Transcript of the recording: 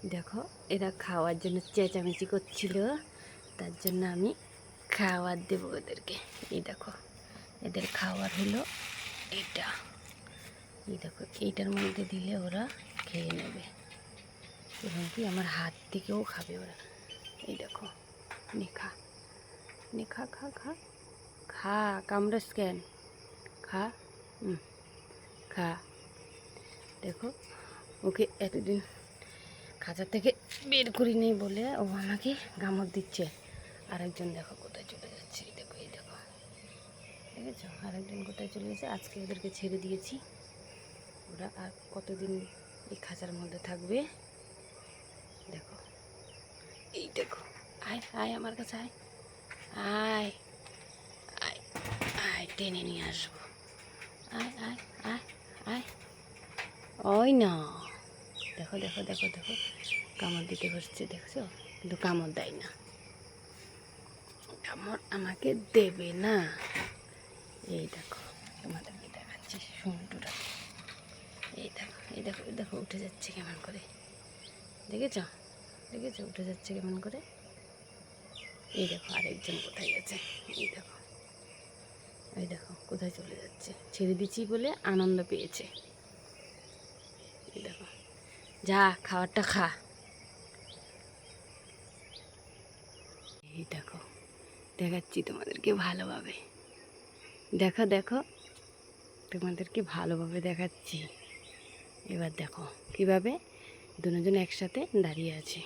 দেখো এরা খাওয়ার জন্য চেঁচামেচি করছিল, তার জন্য আমি খাবার দেবো ওদেরকে। এই দেখো এদের খাবার হলো এটা। এই দেখো এইটার মধ্যে দিলে ওরা খেয়ে নেবে এবং কি আমার হাত থেকেও খাবে ওরা। এই দেখো নেখা নেখা খা খা খা কামড়াস কেন, খা খা। দেখো ওকে এতদিন খাঁচা থেকে বের করি নেই বলে ও আমাকে কামড় দিচ্ছে। আরেকজন দেখো কোথায় চলে যাচ্ছে, এই দেখো এই দেখো, দেখেছো আরেকজন কোথায় চলে গেছে। আজকে ওদেরকে ছেড়ে দিয়েছি, ওরা আর কতদিন এই খাঁচার মধ্যে থাকবে। দেখো এই দেখো, আয় আয় আমার কাছে আয়, আয় আয় আয় টেনে নিয়ে আসবো, আয় আয় আয় আয়। ওই না, দেখো দেখো দেখো দেখো কামড় দিতে বসছে, দেখছো কিন্তু কামড় দেয় না, কামড় আমাকে দেবে না। এই দেখো তোমাদেরকে দেখাচ্ছি সন্টুটা, এই দেখো এই দেখো এই দেখো উঠে যাচ্ছে কেমন করে, দেখেছো দেখেছো উঠে যাচ্ছে কেমন করে। এই দেখো আরেকজন কোথায় গেছে, এই দেখো এই দেখো কোথায় চলে যাচ্ছে, ছেড়ে দিচ্ছি বলে আনন্দ পেয়েছে। এই দেখো যা খাবারটা খা। এই দেখো দেখাচ্ছি তোমাদেরকে ভালোভাবে, দেখো দেখো তোমাদেরকে ভালোভাবে দেখাচ্ছি। এবার দেখো কীভাবে দুজন একসাথে দাঁড়িয়ে আছে।